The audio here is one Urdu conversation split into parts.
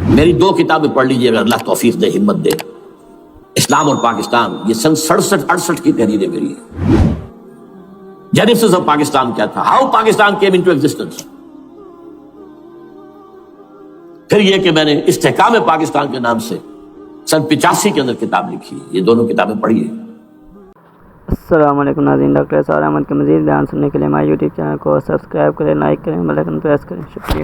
میری 2 کتابیں پڑھ لیجیے اگر اللہ توفیق دے، ہمت دے. اسلام اور پاکستان، یہ سن 67-68 کی تحریریں میری ہیں. جینیسس آف پاکستان کیا تھا، how Pakistan came into existence. پھر یہ کہ میں نے استحکام پاکستان کے نام سے سن 85 کے اندر کتاب لکھی. یہ دونوں کتابیں پڑھیے. السلام علیکم ناظرین، ڈاکٹر اسرار احمد کے مزید بیان سننے کے لیے ہمارے یوٹیوب چینل کو سبسکرائب کریں، لائک کریں، بیل آئیکن پریس کریں. شکریہ.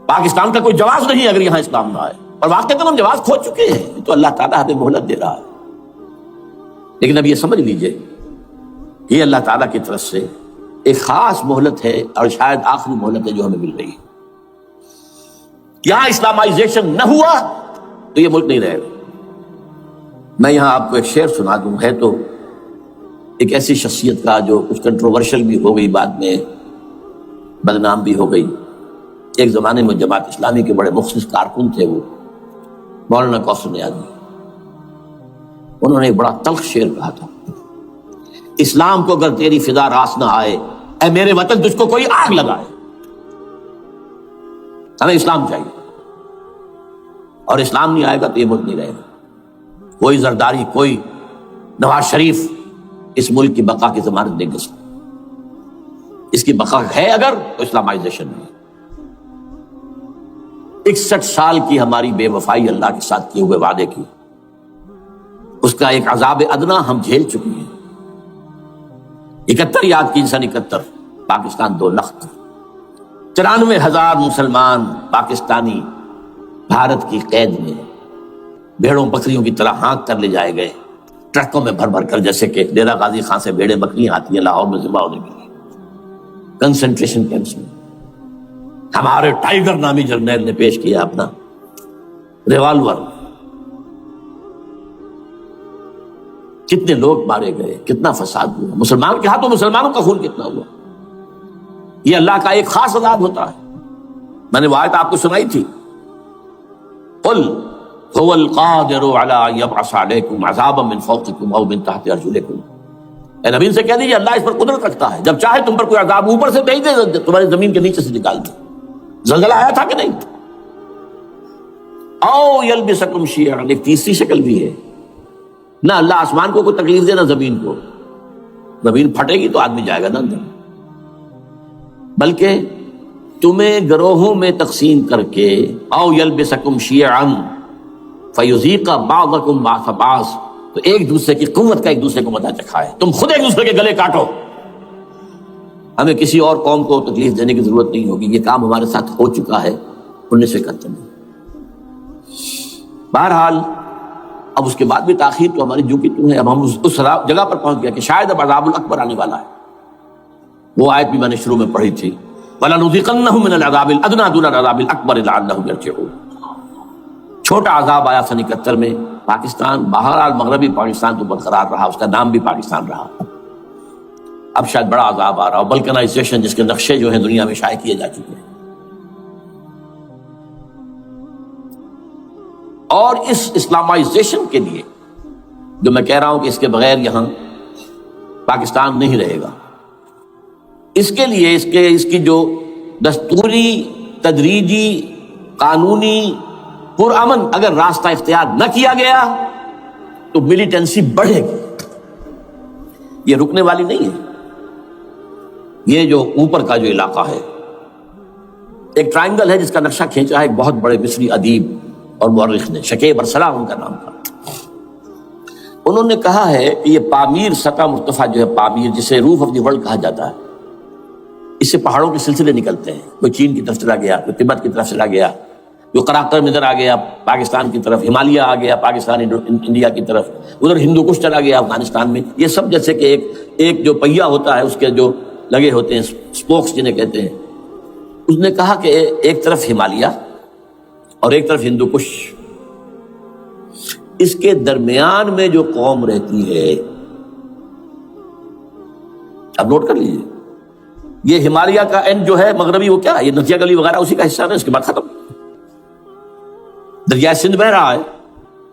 پاکستان کا کوئی جواز نہیں اگر یہاں اسلام نہ آئے، اور واقعی ہم جواز کھو چکے ہیں، تو اللہ تعالیٰ ہمیں مہلت دے رہا ہے. لیکن اب یہ سمجھ لیجئے یہ اللہ تعالیٰ کی طرف سے ایک خاص مہلت ہے، اور شاید آخری مہلت ہے جو ہمیں مل رہی ہے. یہاں اسلامائزیشن نہ ہوا تو یہ ملک نہیں رہے گا. میں یہاں آپ کو ایک شعر سنا دوں. ہے تو ایک ایسی شخصیت کا جو کچھ کنٹروورشل بھی ہو گئی، بعد میں بدنام بھی ہو گئی. ایک زمانے میں جماعت اسلامی کے بڑے مخلص کارکن تھے وہ، مولانا کوثر نیازی. انہوں نے ایک بڑا تلخ شعر کہا تھا، اسلام کو اگر تیری فضا راس نہ آئے، اے میرے وطن تجھ کو کوئی آگ لگائے. ہمیں اسلام چاہیے، اور اسلام نہیں آئے گا تو یہ ملک نہیں رہے گا. کوئی زرداری، کوئی نواز شریف اس ملک کی بقا کی ضمانت نہیں دے سکتا. اس کی بقا ہے اگر تو اسلامائزیشن نہیں. 61 سال کی ہماری بے وفائی اللہ کے ساتھ کیے ہوئے وعدے کی، اس کا ایک عذاب ادنا ہم جھیل چکے ہیں. 71 یاد کی سن 71 پاکستان 2 لخت، 93,000 مسلمان پاکستانی بھارت کی قید میں بھیڑوں بکریوں کی طرح ہانک کر لے جائے گئے، ٹرکوں میں بھر بھر کر، جیسے کہ ڈیرہ غازی خان سے بھیڑیں بکریاں آتی ہیں لاہور میں ذبح ہونے کے لیے. کنسنٹریشن کیمپس میں ہمارے ٹائیگر نامی جرنیل نے پیش کیا اپنا ریوالور. کتنے لوگ مارے گئے، کتنا فساد ہوا، مسلمان کے ہاتھوں مسلمانوں کا خون کتنا ہوا. یہ اللہ کا ایک خاص عذاب ہوتا ہے. میں نے وہ آیت آپ کو سنائی تھی، قل هو القادر على ان يبعث عليكم عذابا من فوقكم او من تحت ارجلكم. اے نبی سے کہہ دیجیے اللہ اس پر قدرت رکھتا ہے، جب چاہے تم پر کوئی عذاب اوپر سے بھیج دے، تمہاری زمین کے نیچے سے نکال دے. زلزلہ آیا تھا کہ نہیں؟ او یلبسکم شیعا، ایک تیسری شکل بھی ہے. نہ اللہ آسمان کو کوئی تکلیف دے، نہ زمین کو. زمین پھٹے گی تو آدمی جائے گا نا اندر، بلکہ تمہیں گروہوں میں تقسیم کر کے او یلبسکم شیعا فیذیق بعضکم بعض بعض، تو ایک دوسرے کی قوت کا ایک دوسرے کو مزہ چکھائے. تم خود ایک دوسرے کے گلے کاٹو. ہمیں کسی اور قوم کو تکلیف دینے کی ضرورت نہیں ہوگی. یہ کام ہمارے ساتھ ہو چکا ہے 1971 میں. بہرحال اب اس کے بعد بھی تاخیر تو ہماری جو کی تو ہے. اب ہم اس جگہ پر پہنچ گیا کہ شاید اب عذاب الاکبر آنے والا ہے. وہ آیت بھی میں نے شروع میں پڑھی تھی، وَلَنُذِيقَنَّهُم مِّنَ الْعَذَابِ الْأَدْنَىٰ دُونَ الْعَذَابِ الْأَكْبَرِ لَعَلَّهُمْ يَرْجِعُونَ. چھوٹا عذاب آیا سن 71 میں پاکستان. بہرحال مغربی پاکستان تو برقرار رہا، اس کا نام بھی پاکستان رہا. اب شاید بڑا عذاب آ رہا ہو، بلکنائزیشن جس کے نقشے جو ہیں دنیا میں شائع کیے جا چکے ہیں. اور اس اسلامائزیشن کے لیے جو میں کہہ رہا ہوں کہ اس کے بغیر یہاں پاکستان نہیں رہے گا، اس کے لیے اس کی جو دستوری، تدریجی، قانونی، پرامن اگر راستہ اختیار نہ کیا گیا تو ملیٹنسی بڑھے گی. یہ رکنے والی نہیں ہے. یہ جو اوپر کا جو علاقہ ہے ایک ٹرائنگل ہے جس کا نقشہ کھینچا ہے ایک بہت بڑے مصری ادیب اور مورخ نے، شکیب ارسلان ان کا نام تھا. انہوں نے کہا ہے کہ یہ پامیر سطح مرتفع جو ہے، پامیر جسے روف آف دی ورلڈ کہا جاتا ہے، اس سے پہاڑوں کے سلسلے نکلتے ہیں. کوئی چین کی طرف چلا گیا، کوئی تبت کی طرف چلا گیا، جو قراقرم ادھر آ گیا پاکستان کی طرف، ہمالیہ آ گیا پاکستان انڈیا کی طرف، ادھر ہندو کش چلا گیا افغانستان میں. یہ سب جیسے کہ ایک جو پہیا ہوتا ہے اس کے جو لگے ہوتے ہیں سپوکس جنہیں کہتے ہیں. اس نے کہا کہ ایک طرف ہمالیہ اور ایک طرف ہندو کش، اس کے درمیان میں جو قوم رہتی ہے، اب نوٹ کر لیجیے، یہ ہمالیہ کا اینڈ جو ہے مغربی، وہ کیا ہے، یہ نتیا گلی وغیرہ اسی کا حصہ ہے. اس کے بعد ختم، دریائے سندھ بہ رہا ہے،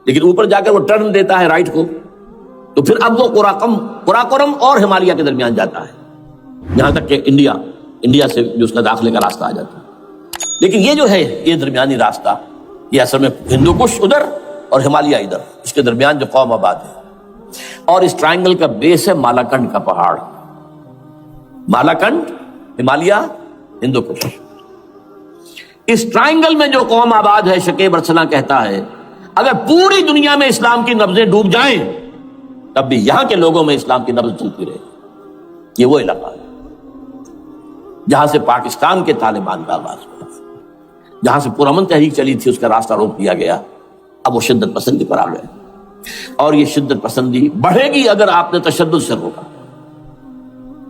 لیکن اوپر جا کر وہ ٹرن دیتا ہے رائٹ کو، تو پھر اب وہ قراقرم اور ہمالیہ کے درمیان جاتا ہے، یہاں تک کہ انڈیا سے جو اس کا داخلے کا راستہ آ جاتا ہے. لیکن یہ جو ہے یہ درمیانی راستہ یہ اصل میں ہندو کش ادھر اور ہمالیہ ادھر، اس کے درمیان جو قوم آباد ہے، اور اس ٹرائنگل کا بیس ہے مالاکنڈ کا پہاڑ، مالاکنڈ، ہمالیہ، ہندو کش۔ اس ٹرائنگل میں جو قوم آباد ہے، شکیب ارسلان کہتا ہے اگر پوری دنیا میں اسلام کی نبضیں ڈوب جائیں تب بھی یہاں کے لوگوں میں اسلام کی نبض چلتی رہے۔ یہ وہ علاقہ ہے جہاں سے پاکستان کے طالبان کا آغاز ہوا، جہاں سے پرامن تحریک چلی تھی، اس کا راستہ روک دیا گیا۔ اب وہ شدت پسندی پر آ گئے، اور یہ شدت پسندی بڑھے گی اگر آپ نے تشدد سے روکا،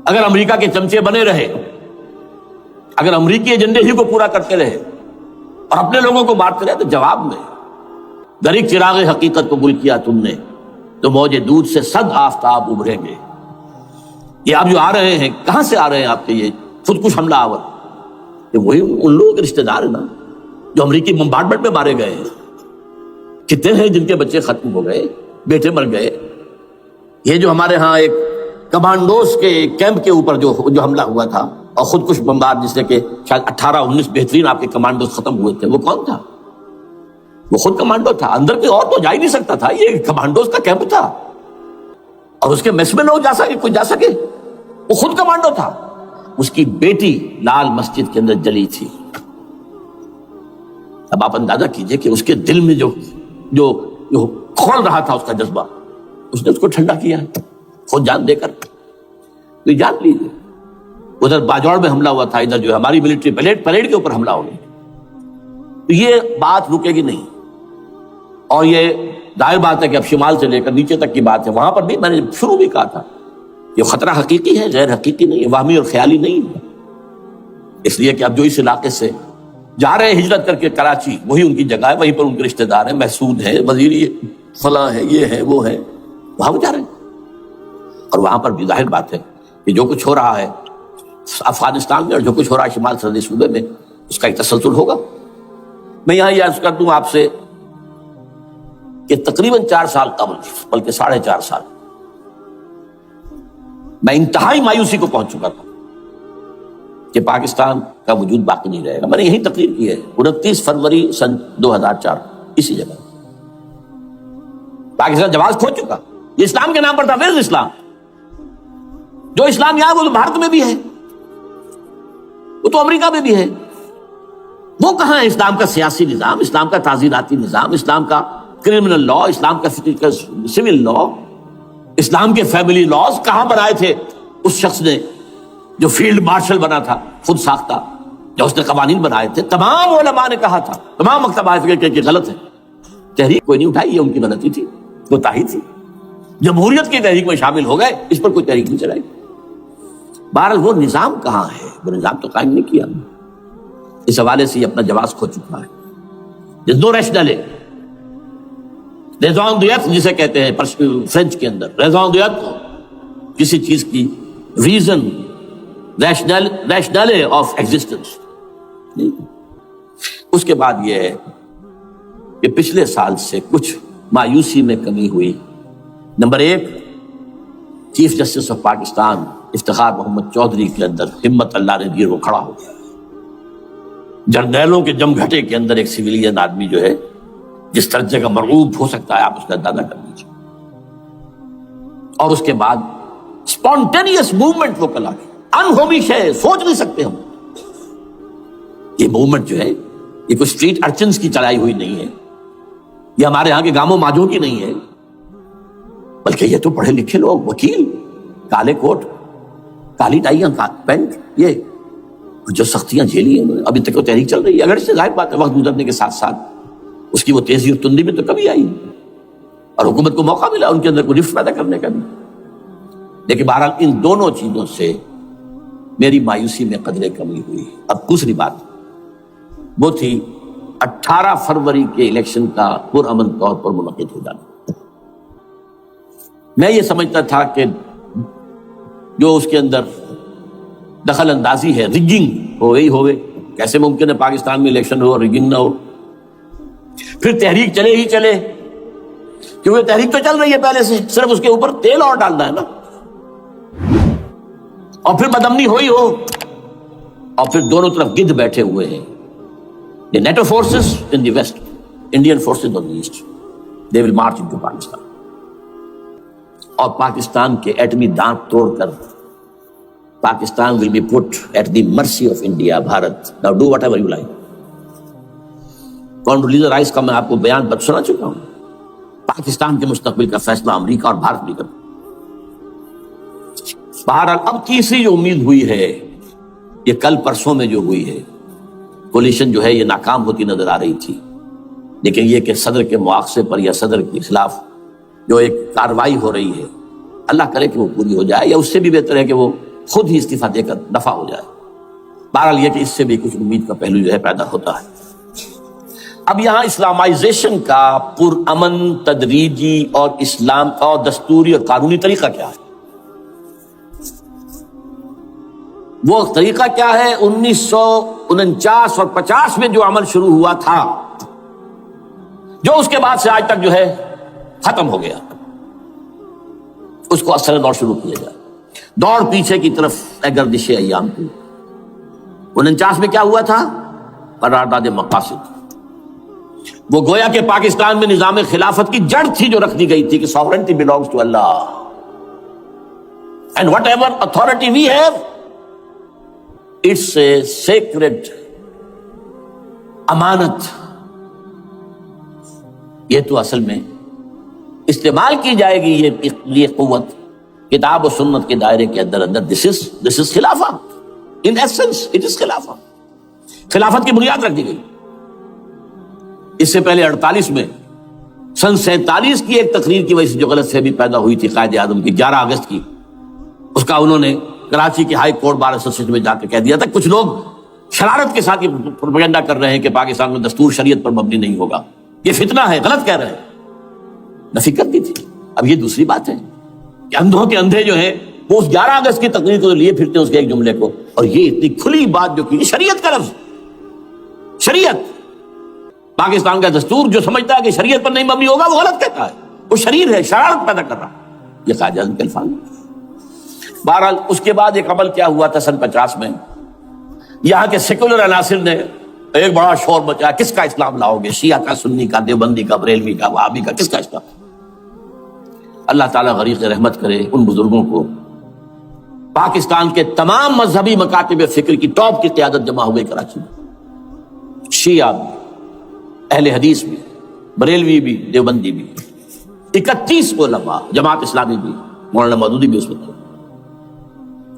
اگر امریکہ کے چمچے بنے رہے، اگر امریکی ایجنڈے ہی کو پورا کرتے رہے اور اپنے لوگوں کو مارتے رہے، تو جواب میں دریک چراغ حقیقت کو گل کیا تم نے تو موج دودھ سے صد آفتاب ابھریں گے۔ یہ آپ جو آ رہے ہیں، کہاں سے آ رہے ہیں آپ کے یہ خودکش حملہ آور؟ یہ وہی ان لوگوں کے رشتہ دار ہیں نا جو امریکی بمبارڈمنٹ میں مارے گئے ہیں۔ کتنے ہیں جن کے بچے ختم ہو گئے، بیٹے مر گئے۔ یہ جو ہمارے ہاں ایک کمانڈوز کے کیمپ کے اوپر جو حملہ ہوا تھا اور خودکش بمبار، جس نے کہ شاید 18-19 بہترین آپ کے کمانڈوز ختم ہوئے تھے، وہ کون تھا؟ وہ خود کمانڈو تھا، اندر کے اور تو جا ہی نہیں سکتا تھا، یہ کمانڈوز کا کیمپ تھا، اور اس کے میس میں لوگ کوئی جا سکے، وہ خود کمانڈو تھا۔ اس کی بیٹی لال مسجد کے اندر جلی تھی۔ اب آپ اندازہ کیجئے کہ اس کے دل میں جو کھول رہا تھا اس کا جذبہ، اس نے اس کو ٹھنڈا کیا ہے خود جان دے کر۔ تو یہ جان لیجیے، ادھر باجوڑ میں حملہ ہوا تھا، ادھر جو ہماری ملٹری پریڈ کے اوپر حملہ ہو گیا۔ تو یہ بات رکے گی نہیں، اور یہ ظاہر بات ہے کہ اب شمال سے لے کر نیچے تک کی بات ہے۔ وہاں پر بھی میں نے شروع بھی کہا تھا یہ خطرہ حقیقی ہے، غیر حقیقی نہیں ہے، وہمی اور خیالی نہیں ہے۔ اس لیے کہ اب جو اس علاقے سے جا رہے ہیں ہجرت کر کے کراچی، وہی ان کی جگہ ہے، وہیں پر ان کے رشتہ دار ہیں، محسود ہیں، وزیر فلاں ہے، یہ ہے وہ ہے، وہاں وہ جا رہے ہیں۔ اور وہاں پر بھی ظاہر بات ہے کہ جو کچھ ہو رہا ہے افغانستان میں اور جو کچھ ہو رہا ہے شمال سرحدی صوبے میں، اس کا ایک تسلسل ہوگا۔ میں یہاں یہ عرض کر دوں آپ سے کہ تقریباً 4 سال قبل، بلکہ 4.5 سال، میں انتہائی مایوسی کو پہنچ چکا تھا کہ پاکستان کا وجود باقی نہیں رہے گا۔ میں نے یہی تقریر کی ہے 29 فروری سن 2004 اسی جگہ۔ پاکستان جواز کھو چکا، یہ اسلام کے نام پر تھا۔ ویئر اسلام؟ جو اسلام یہاں وہ تو بھارت میں بھی ہے، وہ تو امریکہ میں بھی ہے، وہ کہاں ہے اسلام کا سیاسی نظام، اسلام کا تعزیراتی نظام، اسلام کا کرمنل لا، اسلام کا سول لا، اسلام کے فیملی لاز کہاں بنائے تھے اس شخص نے جو فیلڈ مارشل بنا تھا، خود ساختہ، جو اس نے قوانین بنائے تھے؟ تمام علماء نے کہا تھا، تمام مکتب فکر کہ غلط ہے، تحریک کوئی نہیں اٹھائی، یہ ان کی غلطی تھی، کوتاہی تھی۔ جمہوریت کی تحریک میں شامل ہو گئے، اس پر کوئی تحریک نہیں چلائی۔ بہرحال وہ نظام کہاں ہے؟ وہ نظام تو قائم نہیں کیا۔ اس حوالے سے یہ اپنا جواز کھو چکا ہے۔ There's no rationale. raison d'être جسے کہتے ہیں فرینچ کے اندر، raison d'être کسی چیز کی ریزن، rationale of existence۔ اس کے بعد یہ ہے کہ پچھلے سال سے کچھ مایوسی میں کمی ہوئی۔ Number 1، chief justice of Pakistan Iftikhar Muhammad Chaudhry کے اندر ہمت اللہ نے دی، وہ کھڑا ہو گیا۔ جرنیلوں کے جم گھٹے کے اندر ایک سویلین آدمی جو ہے جس درجے کا مرعوب ہو سکتا ہے، آپ اس کا اندازہ کر لیجیے۔ اور اس کے بعد اسپونٹینیس موومنٹ وہ کلا گئی، انہومی شے، سوچ نہیں سکتے ہم۔ یہ موومنٹ جو ہے یہ کوئی اسٹریٹ ارچنز کی چلائی ہوئی نہیں ہے، یہ ہمارے ہاں کے گاموں ماجوں کی نہیں ہے، بلکہ یہ تو پڑھے لکھے لوگ، وکیل، کالے کوٹ، کالی ٹائیاں، پینٹ، یہ جو سختیاں جھیلی ہیں انہوں نے، ابھی تک وہ تحریک چل رہی ہے۔ اگر اس سے ظاہر بات ہے وقت گزرنے کے ساتھ ساتھ اس کی وہ تیزی اور تندی میں تو کمی آئی، اور حکومت کو موقع ملا ان کے اندر کوئی رفت پیدا کرنے کا بھی۔ لیکن بہرحال ان دونوں چیزوں سے میری مایوسی میں قدرے کمی ہوئی۔ اب دوسری بات وہ تھی 18 فروری کے الیکشن کا پرامن طور پر منعقد ہو جانا۔ میں یہ سمجھتا تھا کہ جو اس کے اندر دخل اندازی ہے، رگنگ ہو گئی ہوئے، کیسے ممکن ہے پاکستان میں الیکشن ہو اور رگنگ نہ ہو؟ پھر تحریک چلے ہی چلے، کیونکہ تحریک تو چل رہی ہے پہلے سے، صرف اس کے اوپر تیل اور ڈالنا ہے نا، اور پھر بدامنی ہوئی ہو، اور پھر دونوں طرف گدھ بیٹھے ہوئے ہیں، the NATO forces in the west Indian forces on the east. They will march into Pakistan. اور پاکستان کے ایٹمی دانت توڑ کر Pakistan will be put at the mercy of India, Bharat. Now do whatever you like. Condoleezza Rice کا میں آپ کو بیان سنا چکا ہوں. پاکستان کے مستقبل کا فیصلہ امریکہ اور بھارت بھی کرتا. بہرحال اب تیسری جو امید ہوئی ہے یہ کل پرسوں میں جو ہوئی ہے، کولیشن جو ہے یہ ناکام ہوتی نظر آ رہی تھی، لیکن یہ کہ صدر کے مواخذے پر یا صدر کے خلاف جو ایک کاروائی ہو رہی ہے، اللہ کرے کہ وہ پوری ہو جائے، یا اس سے بھی بہتر ہے کہ وہ خود ہی استعفیٰ دے کر دفع ہو جائے. بہرحال یہ کہ اس سے بھی کچھ امید کا پہلو جو ہے پیدا ہوتا ہے. اب یہاں اسلامائزیشن کا پرامن، تدریجی اور اسلام کا اور دستوری اور قانونی طریقہ کیا ہے؟ وہ طریقہ کیا ہے؟ 1949 اور 50 میں جو عمل شروع ہوا تھا، جو اس کے بعد سے آج تک جو ہے ختم ہو گیا، اس کو اصل دور شروع کیا جائے. دوڑ پیچھے کی طرف اے گردش ایام کی. 49 میں کیا ہوا تھا؟ قرارداد مقاصد. وہ گویا کہ پاکستان میں نظام خلافت کی جڑ تھی جو رکھ دی گئی تھی کہ sovereignty belongs to Allah and whatever authority we have it's a sacred امانت. یہ تو اصل میں استعمال کی جائے گی یہ قوت کتاب و سنت کے دائرے کے اندر. this is خلافہ. in essence it is خلافہ. خلافت کی بنیاد رکھ دی گئی. اس سے پہلے 48 میں سن 47 کی ایک تقریر کی وجہ سے جو غلط فہمی پیدا ہوئی تھی قائد اعظم کی 11 اگست کی، اس کا انہوں نے کراچی کے ہائی کورٹ بار ایسوسیشن میں جا کے کہہ دیا تھا کچھ لوگ شرارت کے ساتھ یہ پروپیگنڈا کر رہے ہیں کہ پاکستان میں دستور شریعت پر مبنی نہیں ہوگا، یہ فتنہ ہے، غلط کہہ رہے ہیں. نفی کر دی تھی. اب یہ دوسری بات ہے کہ اندھوں کے اندھے جو ہیں وہ اس 11 اگست کی تقریر کو لیے پھرتے ہیں اس کے ایک جملے کو، اور یہ اتنی کھلی بات جو کی شریعت کا لفظ، شریعت، پاکستان کا دستور جو سمجھتا ہے کہ شریعت پر نہیں مبنی ہوگا وہ غلط کہتا ہے، وہ شریر ہے، شرارت پیدا کر رہا. یہ قائد اعظم کے الفاظ. بہرحال اس کے بعد ایک عمل کیا ہوا تھا سن 50 میں، یہاں کے سیکولر عناصر نے ایک بڑا شور مچایا، کس کا اسلام لاؤ گے؟ شیعہ کا، سنی کا، دیوبندی کا، بریلوی کا، وہابی کا، کس کا اسلام؟ اللہ تعالیٰ غریق رحمت کرے ان بزرگوں کو. پاکستان کے تمام مذہبی مکاتب فکر کی ٹاپ کی قیادت جمع ہوئی کراچی میں. شیعہ بھی، اہل حدیث بھی، بریلوی بھی، دیوبندی بھی، 31 علماء، جماعت اسلامی بھی، مولانا مودودی بھی اس وقت.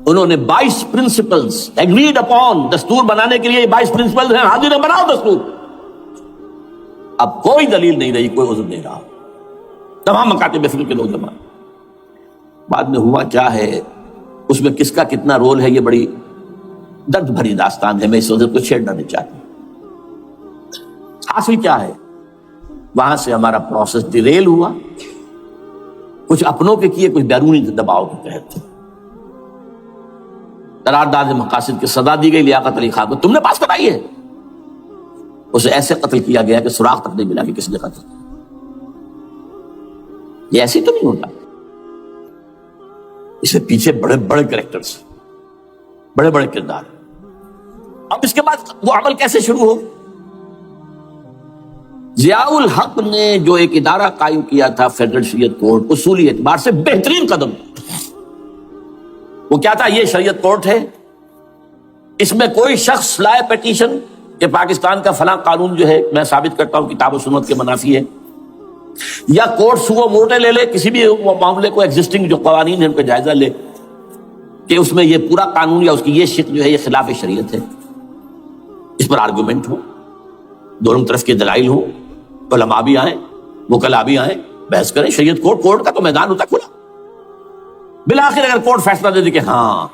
انہوں نے 22 پرنسپلز ایگریڈ اپون، دستور بنانے کے لیے 22 پرنسپلز ہیں، حاضر ہیں، بناؤ دستور. اب کوئی دلیل نہیں رہی، کوئی عذر نہیں رہا، تمام مکاتب فکر کے لوگ جمع. بعد میں ہوا کیا ہے، اس میں کس کا کتنا رول ہے، یہ بڑی درد بھری داستان ہے، میں اس وجہ کو چھیڑنا نہیں چاہتا. حاصل کیا ہے، وہاں سے ہمارا پروسیس ڈیریل ہوا، کچھ اپنوں کے کیے، کچھ بیرونی دباؤ کے تحت. قرارداد مقاصد کی سزا دی گئی لیاقت علی خان کو، تم نے پاس کرائی ہے. اسے ایسے قتل کیا گیا کہ سراغ تک نہیں ملا کہ کس نے قتل کیا. یہ ایسی تو نہیں ہوتا. اس سے پیچھے بڑے بڑے کریکٹرز، بڑے بڑے کردار. اب اس کے بعد وہ عمل کیسے شروع ہو؟ ضیاء الحق نے جو ایک ادارہ قائم کیا تھا فیڈرل شریعت کورٹ، اصولی اعتبار سے بہترین قدم. وہ کیا تھا؟ یہ شریعت کورٹ ہے، اس میں کوئی شخص لائے پیٹیشن کہ پاکستان کا فلاں قانون جو ہے میں ثابت کرتا ہوں کتاب و سنت کے منافی ہے، یا کورٹ سو موٹے لے لے کسی بھی معاملے کو، ایگزسٹنگ جو قوانین ہیں ان کا جائزہ لے کہ اس میں یہ پورا قانون یا اس کی یہ شق جو ہے یہ خلاف شریعت ہے. اس پر آرگومنٹ ہو، دونوں طرف کے دلائل ہوں، علماء بھی آئیں، وکلاء بھی آئیں، بحث کریں. شریعت کورٹ کا تو میدان ہوتا کھلا. بالآخر اگر کورٹ فیصلہ دے دے کہ ہاں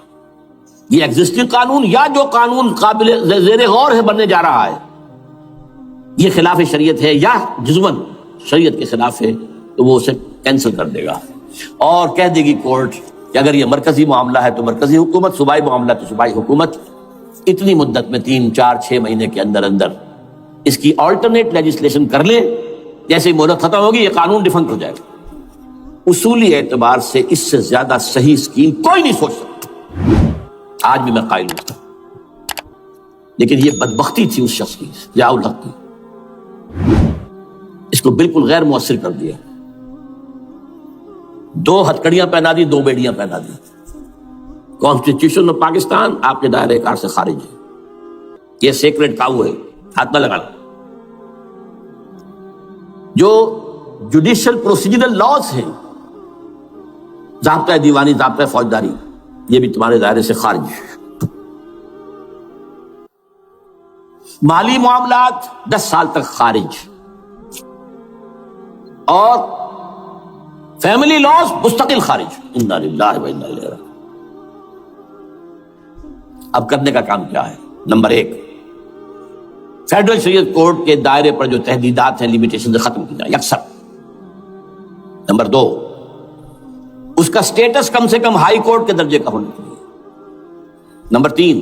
یہ ایگزسٹنگ قانون یا جو قانون قابل زیر غور ہے بننے جا رہا ہے یہ خلاف شریعت ہے یا جزمن شریعت کے خلاف ہے، تو وہ اسے کینسل کر دے گا اور کہہ دے گی کورٹ کہ اگر یہ مرکزی معاملہ ہے تو مرکزی حکومت، صوبائی معاملہ تو صوبائی حکومت. اتنی مدت میں 3 4 6 مہینے کے اندر اس کی آلٹرنیٹ لیجسلیشن کر لے، جیسے ہی مہلت ختم ہوگی یہ قانون ڈیفنکٹ ہو جائے گا. اصولی اعتبار سے اس سے زیادہ صحیح اسکیم کوئی نہیں سوچ سکتا. آج بھی میں قائل ہوں، لیکن یہ بدبختی تھی اس شخص کی، ضیاء الحق کی. کو بالکل غیر مؤثر کر دیا. 2 ہتھکڑیاں پہنا دی, 2 بیڑیاں پہنا دی. کانسٹیٹیوشن آف پاکستان آپ کے دائرے کار سے خارج ہے. یہ سیکریٹ کاؤ ہے, ہاتھ نہ لگانا. جو جوڈیشل پروسیجرل لاز ہیں, ضابطہ دیوانی, ضابطہ فوجداری, یہ بھی تمہارے دائرے سے خارج ہے. مالی معاملات 10 سال تک خارج, اور فیملی لاز مستقل خارج. انا للہ و انا الیہ راجعون. اب کرنے کا کام کیا ہے؟ نمبر 1, فیڈرل شریعت کورٹ کے دائرے پر جو تحدیدات ہیں, لیمیٹیشن ختم کی جائیں یکسر. نمبر 2, اس کا سٹیٹس کم سے کم ہائی کورٹ کے درجے کا ہونا چاہیے. نمبر 3,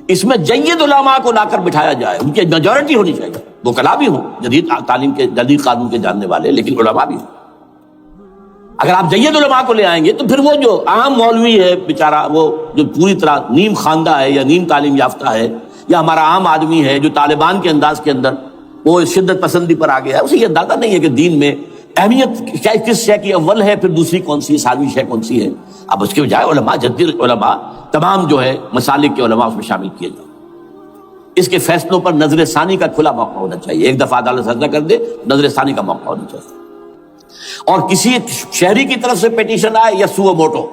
اس میں جید علماء کو لا کر بٹھایا جائے, ان کی میجورٹی ہونی چاہیے. وہ کلا بھی ہوں, جدید تعلیم کے, جدید قانون کے جاننے والے, لیکن علماء بھی ہوں. اگر آپ جید علماء کو لے آئیں گے تو پھر وہ جو عام مولوی ہے بیچارہ, وہ جو پوری طرح نیم خواندہ ہے یا نیم تعلیم یافتہ ہے, یا ہمارا عام آدمی ہے جو طالبان کے انداز کے اندر وہ شدت پسندی پر آ گیا ہے, اسے یہ اندازہ نہیں ہے کہ دین میں اہمیت کس شے کی اول ہے, پھر دوسری کون سی, ساتویں شے کون سی ہے. اب اس کے بجائے علماء, جدید علماء, تمام جو ہے مسالک کے علماء اس میں شامل کیے جائیں. اس کے فیصلوں پر نظر ثانی کا کھلا موقع ہونا چاہیے. ایک دفعہ عدالت فیصلہ کر دے, نظر ثانی کا موقع ہونا چاہیے. اور کسی شہری کی طرف سے پیٹیشن آئے یا سو موٹو,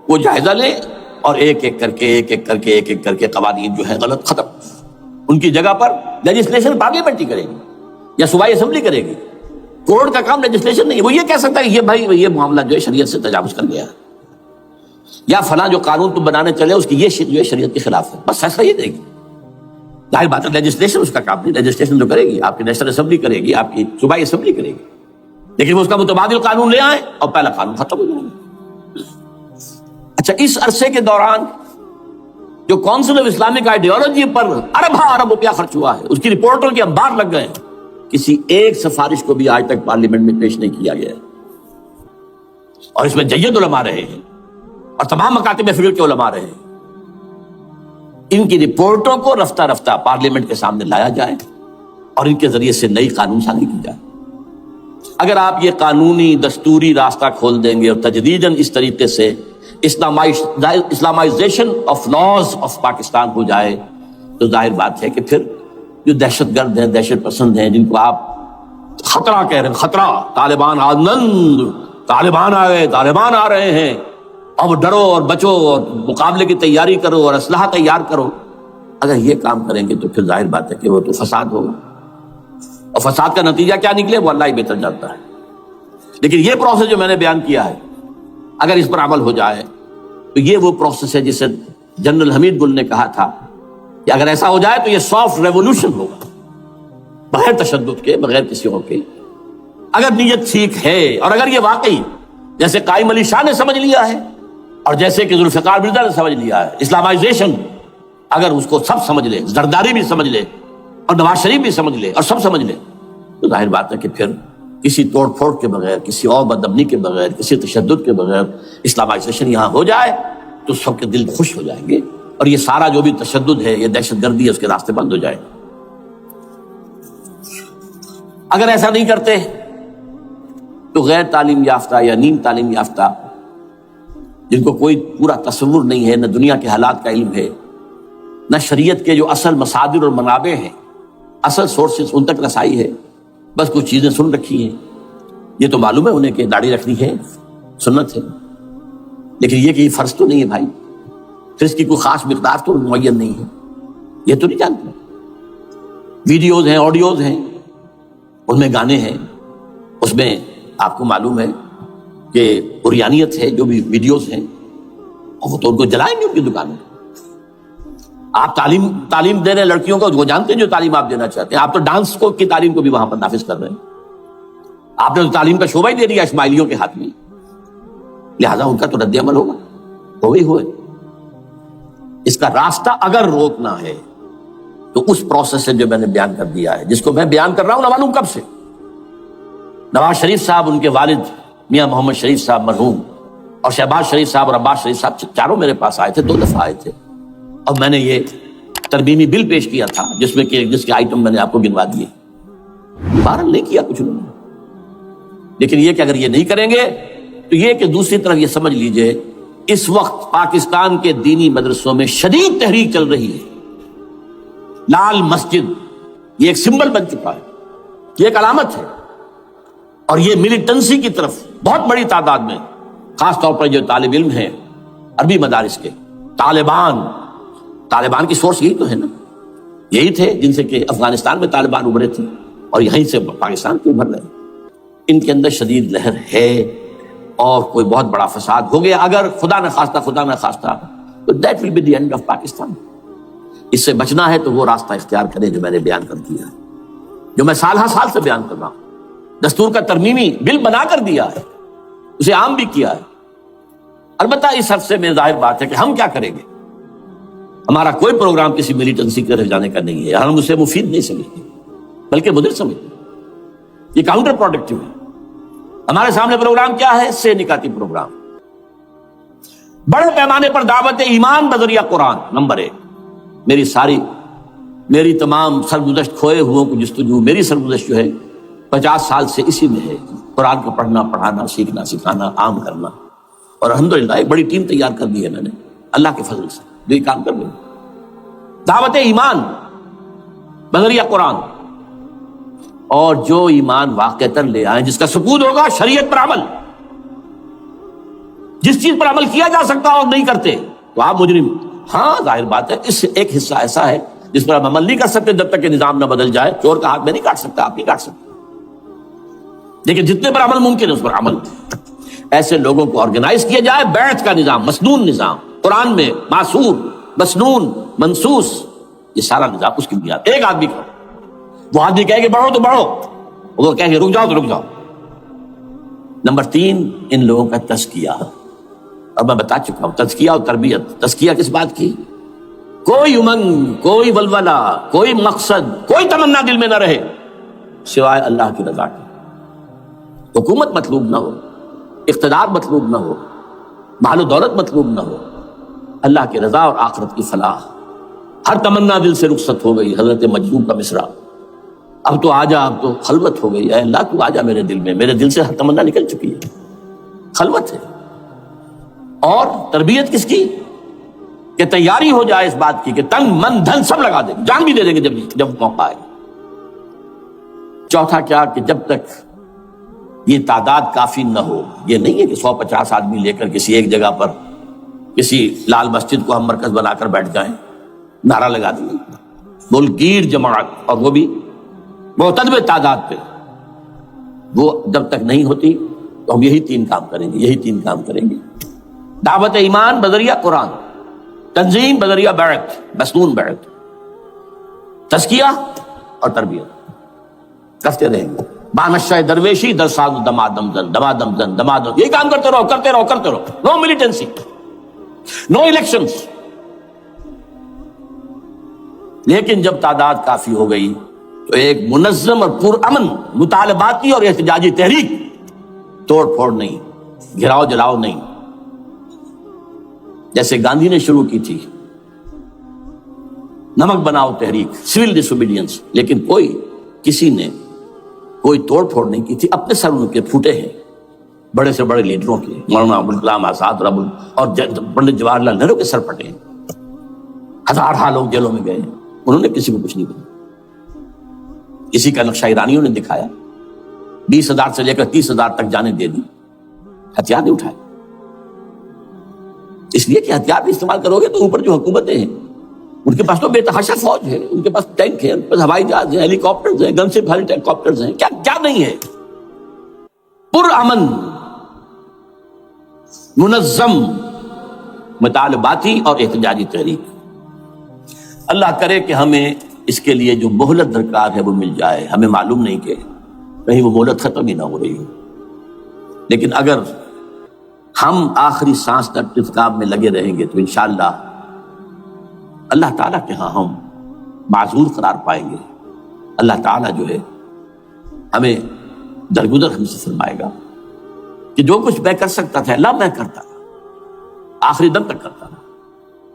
وہ جائزہ لے اور ایک ایک کر کے قوانین جو ہے غلط ختم. ان کی جگہ پر لیجسلیشن پارلیمنٹ ہی کرے گی یا صوبائی اسمبلی کرے گی. کورٹ کا کام لیجسلیشن نہیں ہے. وہ یہ کہہ سکتا ہے کہ یہ بھائی یہ معاملہ جو ہے شریعت سے تجاوز کر گیا ہے, یا فلاں جو قانون تم بنانے چلے اس کی یہ شریعت کے خلاف ہے, بس فیصلہ یہ دے گی. ظاہر بات ہے لیجسلیشن اس کا کام نہیں. لیجسلیشن جو کرے گی آپ کی نیشنل اسمبلی کرے گی, آپ کی صوبائی اسمبلی کرے گی, لیکن وہ اس کا متبادل قانون لے آئیں اور پہلا قانون ختم ہو جائے. اچھا, اس عرصے کے دوران جو کونسل آف اسلامک آئیڈیالوجی پر ارب روپیہ خرچ ہوا ہے, اس کی رپورٹوں کے انبار لگ گئے ہیں, کسی ایک سفارش کو بھی آج تک پارلیمنٹ میں پیش نہیں کیا گیا. اور اس میں جید علماء رہے ہیں اور تمام مکاتب فکر کے علماء رہے ہیں. ان کی رپورٹوں کو رفتہ رفتہ پارلیمنٹ کے سامنے لایا جائے اور ان کے ذریعے سے نئی قانون سازی کی جائے. اگر آپ یہ قانونی دستوری راستہ کھول دیں گے اور تجدیداً اس طریقے سے Islamization of laws of Pakistan ہو جائے, تو ظاہر بات ہے کہ پھر جو دہشت گرد ہیں, دہشت پسند ہیں, جن کو آپ خطرہ کہہ رہے ہیں, خطرہ, طالبان آنند, طالبان آ گئے, طالبان آ رہے ہیں, اب ڈرو اور بچو اور مقابلے کی تیاری کرو اور اسلحہ تیار کرو. اگر یہ کام کریں گے تو پھر ظاہر بات ہے کہ وہ تو فساد ہوگا, اور فساد کا نتیجہ کیا نکلے وہ اللہ ہی بہتر جانتا ہے. لیکن یہ پروسیس جو میں نے بیان کیا ہے, اگر اس پر عمل ہو جائے تو یہ وہ پروسیس ہے جسے جنرل حمید گل نے کہا تھا کہ اگر ایسا ہو جائے تو یہ سافٹ ریولوشن ہوگا, بغیر تشدد کے, بغیر کسی اور کے. اگر نیت ٹھیک ہے اور اگر یہ واقعی جیسے قائم علی شاہ نے سمجھ لیا ہے اور جیسے کہ ذوالفقار مرزا نے سمجھ لیا ہے, اسلامائزیشن اگر اس کو سب سمجھ لے, زرداری بھی سمجھ لے اور نواز شریف بھی سمجھ لے اور سب سمجھ لے, تو ظاہر بات ہے کہ پھر کسی توڑ پھوڑ کے بغیر, کسی اور بدامنی کے بغیر, کسی تشدد کے بغیر اسلامائزیشن یہاں ہو جائے تو سب کے دل خوش ہو جائیں گے, اور یہ سارا جو بھی تشدد ہے, یہ دہشت گردی ہے, اس کے راستے بند ہو جائے. اگر ایسا نہیں کرتے تو غیر تعلیم یافتہ یا نیم تعلیم یافتہ, جن کو کوئی پورا تصور نہیں ہے, نہ دنیا کے حالات کا علم ہے, نہ شریعت کے جو اصل مصادر اور منابع ہیں, اصل سورسز ان تک رسائی ہے, بس کچھ چیزیں سن رکھی ہیں. یہ تو معلوم ہے انہیں کہ داڑھی رکھنی ہے, سنت ہے, لیکن یہ کہ یہ فرض تو نہیں ہے بھائی, پھر اس کی کوئی خاص مقدار تو معین نہیں ہے, یہ تو نہیں جانتے. ویڈیوز ہیں, آڈیوز ہیں, ان میں گانے ہیں, اس میں آپ کو معلوم ہے کہ قریانیت ہے, جو بھی ویڈیوز ہیں, اور وہ تو ان کو جلائیں گے ان کی دکانوں. آپ تعلیم دے رہے ہیں لڑکیوں کو, وہ جانتے ہیں جو تعلیم آپ دینا چاہتے ہیں. آپ تو ڈانس کی تعلیم کو بھی وہاں پر نافذ کر رہے ہیں. آپ نے تو تعلیم کا شعبہ ہی دے دیا اسماعیلیوں کے ہاتھ میں, لہذا ان کا تو رد عمل ہوگا, ہوئے. اس کا راستہ اگر روکنا ہے تو اس پروسیس سے جو میں نے بیان کر دیا ہے, جس کو میں بیان کر رہا ہوں نہ معلوم کب سے. نواز شریف صاحب, ان کے والد میاں محمد شریف صاحب مرحوم, اور شہباز شریف صاحب اور عباس شریف صاحب چاروں میرے پاس آئے تھے, 2 دفعہ آئے تھے, اور میں نے یہ ترمیمی بل پیش کیا تھا جس کے آئٹم میں نے آپ کو گنوا دیے. بہرحال نہیں کیا کچھ لوگوں نے، لیکن یہ کہ اگر یہ نہیں کریں گے تو یہ کہ دوسری طرف یہ سمجھ لیجئے اس وقت پاکستان کے دینی مدرسوں میں شدید تحریک چل رہی ہے۔ لال مسجد یہ ایک سمبل بن چکا ہے، یہ ایک علامت ہے، اور یہ ملیٹنسی کی طرف بہت بڑی تعداد میں، خاص طور پر جو طالب علم ہیں عربی مدارس کے، طالبان کی سورس یہی تو ہے نا، یہی تھے جن سے کہ افغانستان میں طالبان ابھرے تھے اور یہیں سے پاکستان کو ابھر رہے ہیں۔ ان کے اندر شدید لہر ہے، اور کوئی بہت بڑا فساد ہو گیا اگر خدا نہ خواستہ تو that will be the end of Pakistan. اس سے بچنا ہے تو وہ راستہ اختیار کریں جو میں نے بیان کر دیا ہے، جو میں سال ہر سال سے بیان کر رہا ہوں۔ دستور کا ترمیمی بل بنا کر دیا ہے، اسے عام بھی کیا ہے۔ البتہ اس عرصے میں ظاہر بات ہے کہ ہم کیا کریں گے، ہمارا کوئی پروگرام کسی ملیٹنسی کے رہ جانے کا نہیں ہے، ہم اسے مفید نہیں سمجھتے بلکہ مضر سمجھتے ہیں، یہ کاؤنٹر پروڈکٹیو ہے۔ ہمارے سامنے پروگرام کیا ہے؟ سے نکاتی پروگرام، بڑے پیمانے پر دعوت ایمان بذریعہ قرآن۔ نمبر 1، میری تمام سرگزشت کھوئے ہوئوں کو جستجو، میری سرگزشت جو ہے 50 سال سے اسی میں ہے، قرآن کو پڑھنا، پڑھانا، سیکھنا، سکھانا، عام کرنا، اور الحمدللہ ایک بڑی ٹیم تیار کر دی ہے میں نے اللہ کے فضل سے، جو یہ کام کر رہی ہے۔ دعوت ایمان بذریعہ قرآن، اور جو ایمان واقعتاً لے آئیں، جس کا ثبوت ہوگا شریعت پر عمل، جس چیز پر عمل کیا جا سکتا اور نہیں کرتے تو آپ مجرم۔ ہاں ظاہر بات ہے اس ایک حصہ ایسا ہے جس پر آپ عمل نہیں کر سکتے جب تک کہ نظام نہ بدل جائے۔ چور کا ہاتھ میں نہیں کاٹ سکتا، آپ نہیں کاٹ سکتے، لیکن جتنے پر عمل ممکن ہے اس پر عمل۔ ایسے لوگوں کو آرگنائز کیا جائے، بیعت کا نظام، مسنون نظام، قرآن میں معصور، مسنون، منصوص، یہ سارا نظام اس کی بنیاد۔ ایک آدمی کا، وہ آدمی کہے کہ بڑھو تو بڑھو، وہ کہے کہ رک جاؤ تو رک جاؤ۔ نمبر 3، ان لوگوں کا تزکیہ، اور میں بتا چکا ہوں تزکیہ اور تربیت۔ تزکیہ کس بات کی؟ کوئی امنگ، کوئی ولولہ، کوئی مقصد، کوئی تمنا دل میں نہ رہے سوائے اللہ کی رضا کی۔ حکومت مطلوب نہ ہو، اقتدار مطلوب نہ ہو، مال و دولت مطلوب نہ ہو، اللہ کی رضا اور آخرت کی فلاح۔ ہر تمنا دل سے رخصت ہو گئی۔ حضرت مجذوب کا مصرع، اب تو آجا، اب تو خلوت ہو گئی، اے اللہ تو آجا میرے دل میں، میرے دل سے ہر تمنا نکل چکی ہے، خلوت ہے۔ اور تربیت کس کی؟ کہ تیاری ہو جائے اس بات کی کہ تن من دھن سب لگا دیں گے، جان بھی دے دیں گے جب موقع آئے۔ چوتھا کیا؟ کہ جب تک یہ تعداد کافی نہ ہو، یہ نہیں ہے کہ 150 آدمی لے کر کسی ایک جگہ پر کسی لال مسجد کو ہم مرکز بنا کر بیٹھ جائیں، نعرہ لگا دیں گے، بلگیر جماعت، اور وہ بھی معتدل تعداد پہ، وہ جب تک نہیں ہوتی تو ہم یہی 3 کام کریں گے، دعوت ایمان بذریعہ قرآن، تنظیم بذریعہ بیعت، مسنون بیعت، تزکیہ اور تربیت کرتے رہیں گے۔ بانشہ درویشی در ساز دمادم زن، دمادم زن، دمادم، یہی کام کرتے رہو۔ نو ملیٹنسی، نو الیکشنز۔ لیکن جب تعداد کافی ہو گئی تو ایک منظم اور پرامن مطالباتی اور احتجاجی تحریک، توڑ پھوڑ نہیں، گھراؤ جلاؤ نہیں، جیسے گاندھی نے شروع کی تھی، نمک بناؤ تحریک، سول ڈس اوبیڈینس، لیکن کسی نے کوئی توڑ پھوڑ نہیں کی تھی۔ اپنے سر ان کے پھوٹے ہیں بڑے سے بڑے لیڈروں کے، مولانا ابوالکلام آزاد اور پنڈت جواہر لال نہرو کے سر پھٹے ہیں، ہزار لوگ جیلوں میں گئے، انہوں نے کسی کو کچھ نہیں بولا۔ کسی کا نقشہ ایرانیوں نے دکھایا، 20,000 سے لے کر 30,000 تک جانے دے دی، ہتھیار نہیں اٹھائے، اس لیے کہ ہتھیار بھی استعمال کرو گے تو اوپر جو حکومتیں ہیں ان کے پاس تو بے تحاشا فوج ہے، ان کے پاس ٹینک ہے، ان کے پاس ہوائی جہاز ہیں، ہیلی کاپٹرز ہیں، گن سے ہیلی کاپٹرز ہیں، کیا نہیں ہے۔ پرامن، منظم مطالباتی اور احتجاجی تحریک۔ اللہ کرے کہ ہمیں اس کے لیے جو مہلت درکار ہے وہ مل جائے۔ ہمیں معلوم نہیں کہ کہیں وہ مہلت ختم ہی نہ ہو رہی ہو، لیکن اگر ہم آخری سانس تک اس کام میں لگے رہیں گے تو انشاءاللہ اللہ تعالیٰ کے ہاں ہم معذور قرار پائیں گے۔ اللہ تعالیٰ جو ہے ہمیں درگزر ہم سے فرمائے گا کہ جو کچھ میں کر سکتا تھا اللہ میں کرتا تھا، آخری دم تک کرتا تھا۔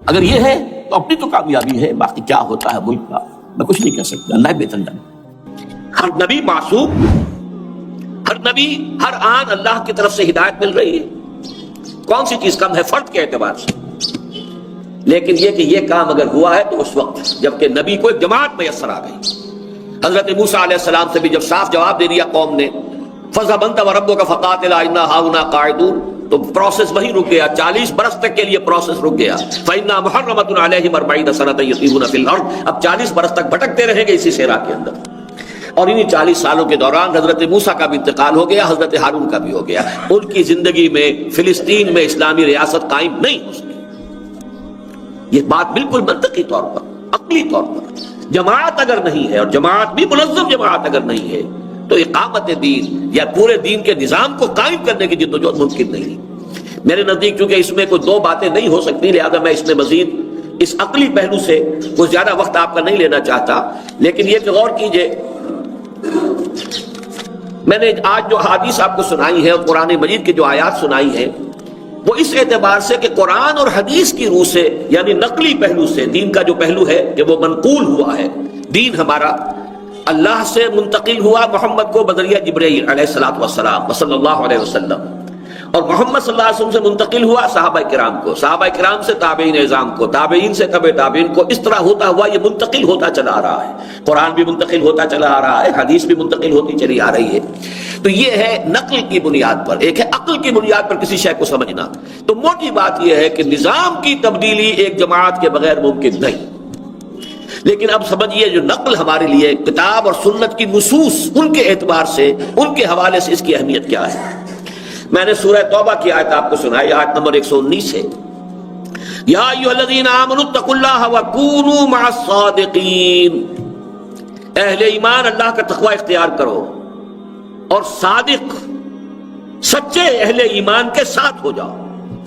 اگر یہ ہے تو اپنی تو کامیابی ہے، باقی کیا ہوتا ہے ملک کا میں کچھ نہیں کہہ سکتا، اللہ بہتر جانے۔ ہر نبی معصوم، ہر نبی ہر آن اللہ کی طرف سے ہدایت مل رہی ہے، کون سی چیز کم ہے فرد کے اعتبار سے؟ لیکن یہ کہ یہ کام اگر ہوا ہے تو اس وقت جبکہ نبی کو ایک جماعت میسر آ گئی. حضرت موسیٰ علیہ السلام سے بھی جب صاف جواب دے دیا قوم نے، فَاذْهَبْ أَنْتَ وَرَبُّكَ فَقَاتِلَا إِنَّا هَاهُنَا قَاعِدُونَ، تو پروسیس وہیں رک گیا، 40 برس تک کے لیے پروسیس رک گیا. فَإِنَّا مُحَرَّمَةٌ عَلَيْهِمْ 40 سَنَةً يَتِيهُونَ فِي الْأَرْضِ، اب 40 برس تک بھٹکتے رہیں گے اسی صحرا کے اندر. اور انہی 40 سالوں کے دوران حضرت موسیٰ کا بھی انتقال ہو گیا، حضرت ہارون کا بھی ہو گیا. ان کی زندگی میں فلسطین میں اسلامی ریاست قائم نہیں ہو سکی. یہ بات بالکل منطقی طور پر، عقلی طور پر، جماعت اگر نہیں ہے اور جماعت بھی منظم جماعت اگر نہیں ہے تو اقامت دین یا پورے دین کے نظام کو قائم کرنے کی جدوجہد ممکن نہیں. میرے نزدیک چونکہ اس میں کوئی دو باتیں نہیں ہو سکتی، لہذا میں اس میں مزید اس عقلی پہلو سے کچھ زیادہ وقت آپ کا نہیں لینا چاہتا. لیکن یہ کہ غور کیجئے، میں نے آج جو حدیث آپ کو سنائی ہے اور قرآن مجید کی جو آیات سنائی ہیں وہ اس اعتبار سے کہ قرآن اور حدیث کی روح سے، یعنی نقلی پہلو سے، دین کا جو پہلو ہے کہ وہ منقول ہوا ہے. دین ہمارا اللہ سے منتقل ہوا محمد کو بذریعہ جبرائیل علیہ الصلوۃ والسلام صلی اللہ علیہ وسلم، اور محمد صلی اللہ علیہ وسلم سے منتقل ہوا صحابہ کرام کو، صحابہ کرام سے تابعین اعظام کو، تابعین سے تبع تابعین کو. اس طرح ہوتا ہوا یہ منتقل ہوتا چلا آ رہا ہے. قرآن بھی منتقل ہوتا چلا آ رہا ہے، حدیث بھی منتقل ہوتی چلی آ رہی ہے. تو یہ ہے نقل کی بنیاد پر. ایک ہے عقل کی بنیاد پر کسی شے کو سمجھنا. تو موٹی بات یہ ہے کہ نظام کی تبدیلی ایک جماعت کے بغیر ممکن نہیں. لیکن اب سمجھیے جو نقل ہمارے لیے کتاب اور سنت کی نصوص، ان کے اعتبار سے، ان کے حوالے سے اس کی اہمیت کیا ہے. میں نے سورہ توبہ کی آیت آپ کو سنائی، آیت نمبر 119 ہے. یا ایھا الذین آمنوا اتقوا اللہ وکونوا مع الصادقین، اہل ایمان اللہ کا تقوی اختیار کرو اور صادق، سچے اہل ایمان کے ساتھ ہو جاؤ.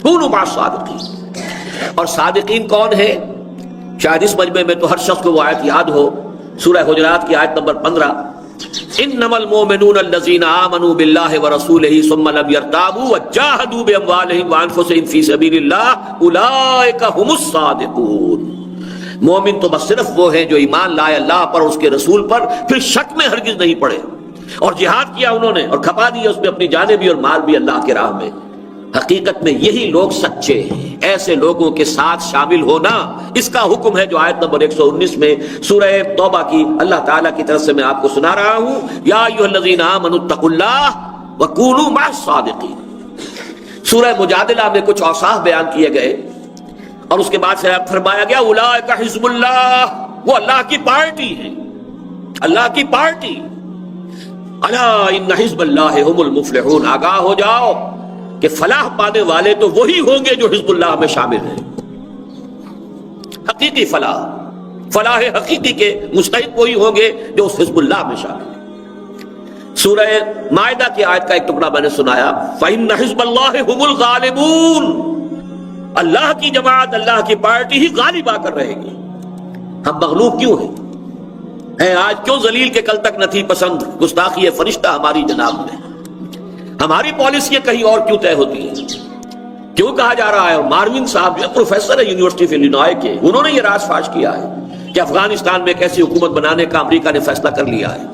کونوا مع الصادقین. اور صادقین کون ہیں؟ شاید اس مجمع میں تو ہر شخص کو وہ آیت یاد ہو، سورہ حجرات کی آیت نمبر 15، انما المؤمنون الذین آمنوا باللہ ورسولہ ثم لم یرتابوا وجاہدوا باموالہم وانفسہم فی سبیل اللہ اولئک ھم الصادقون. مومن تو بس صرف وہ ہیں جو ایمان لائے اللہ پر اور اس کے رسول پر، پھر شک میں ہرگز نہیں پڑے، اور جہاد کیا انہوں نے اور کھپا دیا اس میں اپنی جانیں بھی اور مال بھی اللہ کے راہ میں. حقیقت میں یہی لوگ سچے ہیں. ایسے لوگوں کے ساتھ شامل ہونا اس کا حکم ہے جو آیت نمبر 119 میں سورہ توبہ کی اللہ تعالیٰ کی طرف سے میں آپ کو سنا رہا ہوں. یا ایھا الذین آمنوا اتقوا اللہ وکونوا مع الصادقین. سورہ مجادلہ میں کچھ اوصاف بیان کیے گئے اور اس کے بعد سے فرمایا گیا اولئک حزب اللہ، وہ اللہ کی پارٹی ہے، اللہ کی پارٹی. الا ان حزب اللہ ھم المفلحون، آگاہ ہو جاؤ کہ فلاح پانے والے تو وہی ہوں گے جو حزب اللہ میں شامل ہیں. حقیقی فلاح، فلاح حقیقی کے مستحق وہی ہوں گے جو اس حزب اللہ میں شامل ہیں. سورہ مائدہ کی آیت کا ایک ٹکڑا میں نے سنایا، فَإِنَّ حِزْبَ اللَّهِ هُمُ الْغَالِبُونَ، اللہ کی جماعت، اللہ کی پارٹی ہی غالب آ کر رہے گی. ہم مغلوب کیوں ہیں آج؟ کیوں ذلیل کے کل تک نہ تھی پسند گستاخی فرشتہ ہماری جناب میں؟ ہماری پالیسیاں کہیں اور کیوں طے ہوتی ہیں؟ کیوں کہا جا رہا ہے؟ اور ماروین صاحب جو پروفیسر ہے یونیورسٹی آف الینوائے کے، انہوں نے یہ راز فاش کیا ہے کہ افغانستان میں ایک ایسی حکومت بنانے کا امریکہ نے فیصلہ کر لیا ہے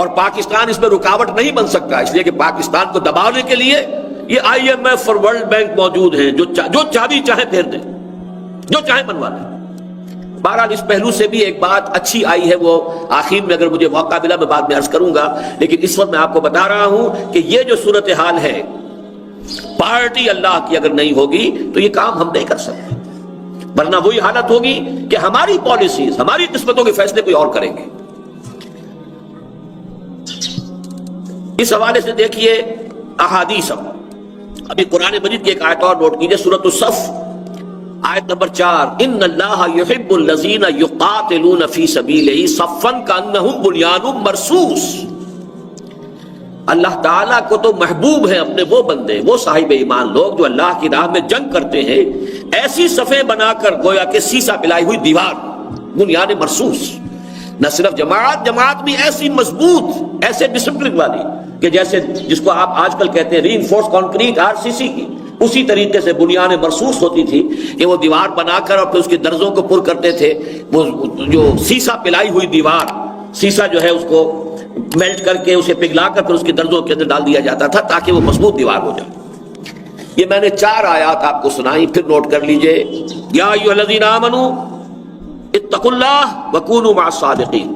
اور پاکستان اس میں رکاوٹ نہیں بن سکتا، اس لیے کہ پاکستان کو دبانے کے لیے یہ IMF اور ورلڈ بینک موجود ہیں، جو چابی چاہے پھیر دیں، جو چاہے بنوا دیں. بہرحال اس پہلو سے بھی ایک بات اچھی آئی ہے، وہ آخر میں اگر مجھے موقع ملا میں بعد میں عرض کروں گا. لیکن اس وقت میں آپ کو بتا رہا ہوں کہ یہ جو صورتحال ہے، پارٹی اللہ کی اگر نہیں ہوگی تو یہ کام ہم نہیں کر سکتے، ورنہ وہی حالت ہوگی کہ ہماری پالیسیز، ہماری قسمتوں کے فیصلے کوئی اور کریں گے. اس حوالے سے دیکھیے احادیث. ابھی قرآن مجید کی ایک آیت اور نوٹ کیجئے، سورۃ الصف آیت نمبر 4، ان اللہ یحب الذین یقاتلون فی سبیلہ صفا کانہم بنیان مرصوص. اللہ تعالیٰ کو تو محبوب ہیں اپنے وہ بندے، وہ صاحب ایمان لوگ جو اللہ کی راہ میں جنگ کرتے ہیں ایسی صفیں بنا کر گویا کہ سیسا پلائی ہوئی دیوار، بنیان مرصوص. نہ صرف جماعت بھی ایسی مضبوط، ایسے ڈسپلن والی کہ جیسے جس کو آپ آج کل کہتے ہیں ری انفورس کانکریٹ RCC کی، اسی طریقے سے بنیان مرصوص ہوتی تھی کہ وہ دیوار بنا کر اور پھر اس کے درزوں کو پر کرتے تھے. وہ جو سیسا پلائی ہوئی دیوار، سیسا جو ہے اس کو میلٹ کر کے اسے پگھلا کر پھر اس کے درزوں کے اندر ڈال دیا جاتا تھا تاکہ وہ مضبوط دیوار ہو جائے۔ یہ میں نے 4 آیات آپ کو سنائی، پھر نوٹ کر لیجئے۔ یا ایھا الذین آمنوا اتقوا اللہ وکونوا مع الصادقین،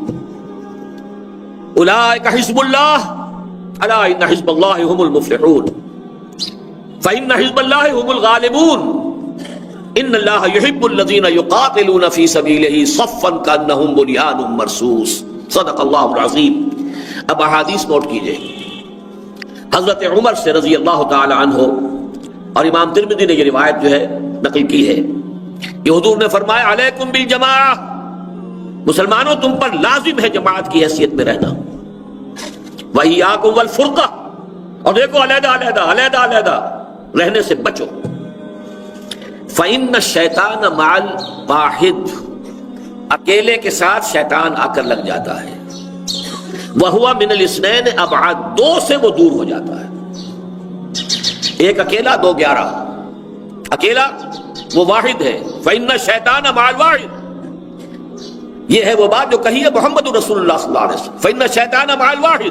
اولئک حزب اللہ الا ان حزب اللہ هم المفلحون فإن حزب اللہ هم الغالبون ان اللہ يحب الذین یقاتلون فی سبیلہ صفا کأنہم بنیان مرصوص۔ صدق اللہ العظیم۔ اب احادیث نوٹ کیجئے۔ حضرت عمر سے رضی اللہ تعالی عنہ، اور امام ترمذی نے یہ روایت جو ہے نقل کی ہے کہ حضور نے فرمایا علیکم بالجماعہ، مسلمانوں تم پر لازم ہے جماعت کی حیثیت میں رہنا، وَإِيَّاكُمْ وَالْفُرْقَةَ، اور دیکھو علیحدہ رہنے سے بچو۔ فَإِنَّ الشَّيْطَانَ مَعَ الْوَاحِدِ، اکیلے کے ساتھ شیطان آ کر لگ جاتا ہے، وَهُوَ مِنَ الْاثْنَيْنِ أَبْعَدُ، 2 سے وہ دور ہو جاتا ہے۔ ایک اکیلا، 2 11۔ اکیلا وہ واحد ہے، فَإِنَّ الشَّيْطَانَ مَعَ الْوَاحِدِ، یہ ہے وہ بات جو کہی ہے محمد رسول اللہ صلی اللہ علیہ وسلم، فَإِنَّ الشَّيْطَانَ مَعَ الْوَاحِدِ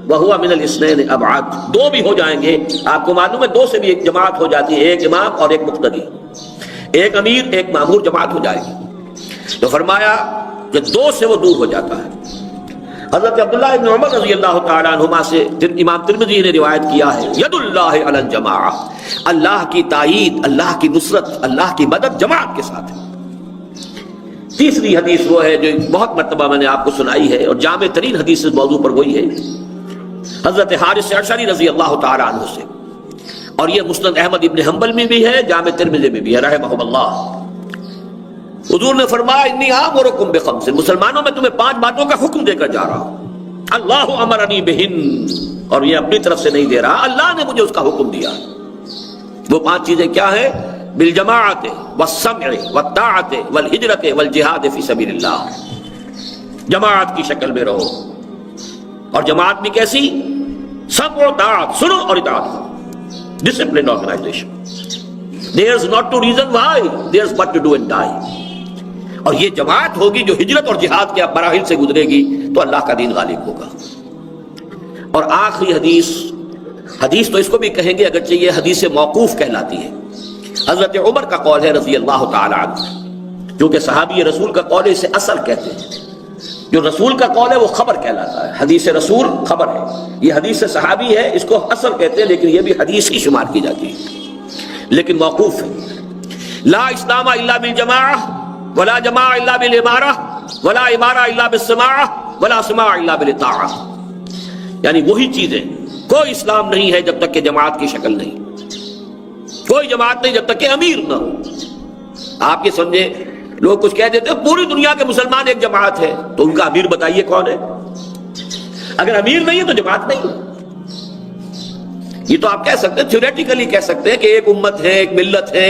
وَهُوَ مِنَ الْاثْنَيْنِ أَبْعَدُ، 2 بھی ہو جائیں گے۔ آپ کو معلوم ہے 2 سے بھی ایک جماعت ہو جاتی ہے، ایک امام اور ایک مقتدی، ایک امیر ایک مامور، جماعت ہو جائے گی۔ تو فرمایا کہ 2 سے وہ دور ہو جاتا ہے۔ حضرت عبداللہ ابن عمر رضی اللہ تعالیٰ عنہما سے امام ترمذی نے روایت کیا ہے، ید اللہ علی الجماعہ، اللہ کی تائید، اللہ کی نصرت، اللہ کی مدد جماعت کے ساتھ ہے۔ تیسری حدیث وہ ہے جو بہت مرتبہ میں نے آپ کو سنائی ہے اور جامع ترین حدیث اس موضوع پر وہی ہے، حضرت حارث اشعری رضی اللہ تعالیٰ عنہ سے، اور یہ مسند احمد ابن حنبل میں بھی ہے، جامع ترمذی میں بھی ہے رحمہ اللہ۔ حضور نے فرمایا انی آمرکم بخمس، مسلمانوں میں تمہیں 5 باتوں کا حکم دے کر جا رہا ہوں، اللہ امرنی بہن، اور یہ اپنی طرف سے نہیں دے رہا، اللہ نے مجھے اس کا حکم دیا۔ وہ 5 چیزیں کیا ہیں؟ بالجماعت والسمع والطاعت والہجرت والجہاد فی سبیل اللہ، جماعت کی شکل میں رہو، اور جماعت بھی کیسی؟ سمع و طاعت، سنو اور اطاعت، discipline organisation, there's not to reason why, there's but to do and die۔ اور یہ جماعت ہوگی جو ہجرت اور جہاد کے مراحل سے گزرے گی تو اللہ کا دین غالب ہوگا۔ اور آخری حدیث تو اس کو بھی کہیں گے اگرچہ یہ حدیث موقوف کہلاتی ہے، حضرت عمر کا قول ہے رضی اللہ تعالی عنہ، کیونکہ صحابی رسول کا قول اسے اصل کہتے ہیں، جو رسول کا قول ہے وہ خبر کہلاتا ہے، حدیث رسول خبر ہے، یہ حدیث صحابی ہے اس کو اصل کہتے ہیں، لیکن یہ بھی حدیث ہی شمار کی جاتی ہے، لیکن موقوف ہے۔ لا اسلام الا بالجماعہ ولا جماعہ الا بالامارہ ولا امارہ الا بالسماعہ ولا سماع الا بالاطاعہ، یعنی وہی چیزیں، کوئی اسلام نہیں ہے جب تک کہ جماعت کی شکل نہیں، کوئی جماعت نہیں جب تک کہ امیر نہ ہو۔ آپ یہ سمجھے، لوگ کچھ کہہ دیتے ہیں پوری دنیا کے مسلمان ایک جماعت ہے، تو ان کا امیر بتائیے کون ہے؟ اگر امیر نہیں ہے تو جماعت نہیں ہے۔ یہ تو آپ کہہ سکتے ہیں، تھیوریٹیکلی کہہ سکتے ہیں کہ ایک امت ہے، ایک ملت ہے،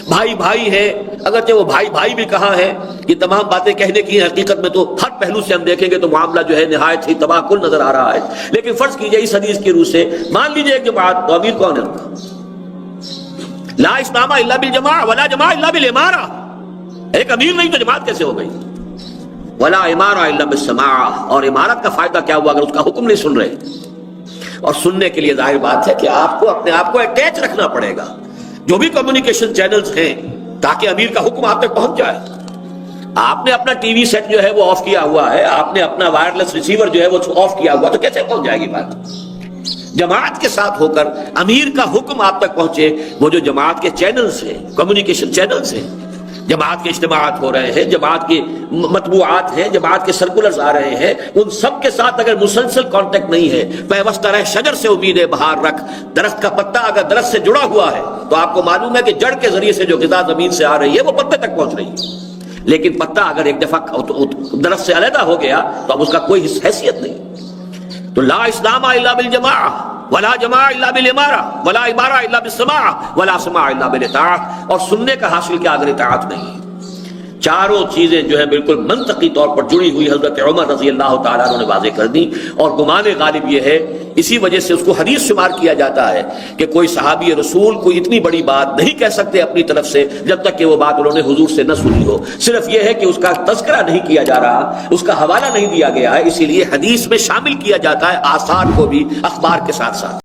بھائی بھائی ہے، اگرچہ وہ بھائی بھائی بھی کہاں ہے، یہ تمام باتیں کہنے کی حقیقت میں تو ہر پہلو سے ہم دیکھیں گے تو معاملہ جو ہے نہایت ہی تباہ کل نظر آ رہا ہے۔ لیکن فرض کیجئے اس حدیث کی روح سے مان لیجئے ایک جماعت، تو امیر کون ہے ان کا؟ لا اسلام الا بالجماعہ ولا جماعہ الا بالامارہ، ایک امیر نہیں تو جماعت کیسے ہو گئی؟ ولا امارہ الا بالسماع، اور امارت کا فائدہ کیا ہوا اگر اس کا حکم نہیں سن رہے؟ اور سننے کے لیے ظاہر بات ہے کہ آپ کو اپنے آپ کو اٹیچ رکھنا پڑے گا جو بھی کمیونیکیشن چینلز ہیں، تاکہ امیر کا حکم آپ تک پہنچ جائے۔ آپ نے اپنا ٹی وی سیٹ جو ہے وہ آف کیا ہوا ہے، آپ نے اپنا وائرلیس ریسیور جو ہے وہ آف کیا ہوا، تو کیسے پہنچ جائے گی بات؟ جماعت کے ساتھ ہو کر امیر کا حکم آپ تک پہنچے، وہ جو جماعت کے چینلز ہیں، کمیونیکیشن چینلز ہیں، جماعت کے اجتماعات ہو رہے ہیں، جماعت کے مطبوعات ہیں، جماعت کے سرکولرز آ رہے ہیں، ان سب کے ساتھ اگر مسلسل کانٹیکٹ نہیں ہے، پیوستہ رہ شجر سے امید بہار رکھ، درخت کا پتا اگر درخت سے جڑا ہوا ہے تو آپ کو معلوم ہے کہ جڑ کے ذریعے سے جو غذا زمین سے آ رہی ہے وہ پتے تک پہنچ رہی ہے، لیکن پتا اگر ایک دفعہ درخت سے علیحدہ ہو گیا تو اب اس کا کوئی حیثیت نہیں۔ تو لا اسلام الا بالجماعہ ولا جماعہ الا بالامارہ ولا امارہ الا بالسماع ولا سماع الا بالاطاعہ، اور سننے کا حاصل کیا اگر اطاعت نہیں؟ چاروں چیزیں جو ہے بالکل منطقی طور پر جڑی ہوئی حضرت عمر رضی اللہ تعالیٰ عنہ نے واضح کر دی، اور گمان غالب یہ ہے اسی وجہ سے اس کو حدیث شمار کیا جاتا ہے کہ کوئی صحابی رسول کوئی اتنی بڑی بات نہیں کہہ سکتے اپنی طرف سے جب تک کہ وہ بات انہوں نے حضور سے نہ سنی ہو. صرف یہ ہے کہ اس کا تذکرہ نہیں کیا جا رہا، اس کا حوالہ نہیں دیا گیا ہے، اسی لیے حدیث میں شامل کیا جاتا ہے آثار کو بھی اخبار کے ساتھ ساتھ.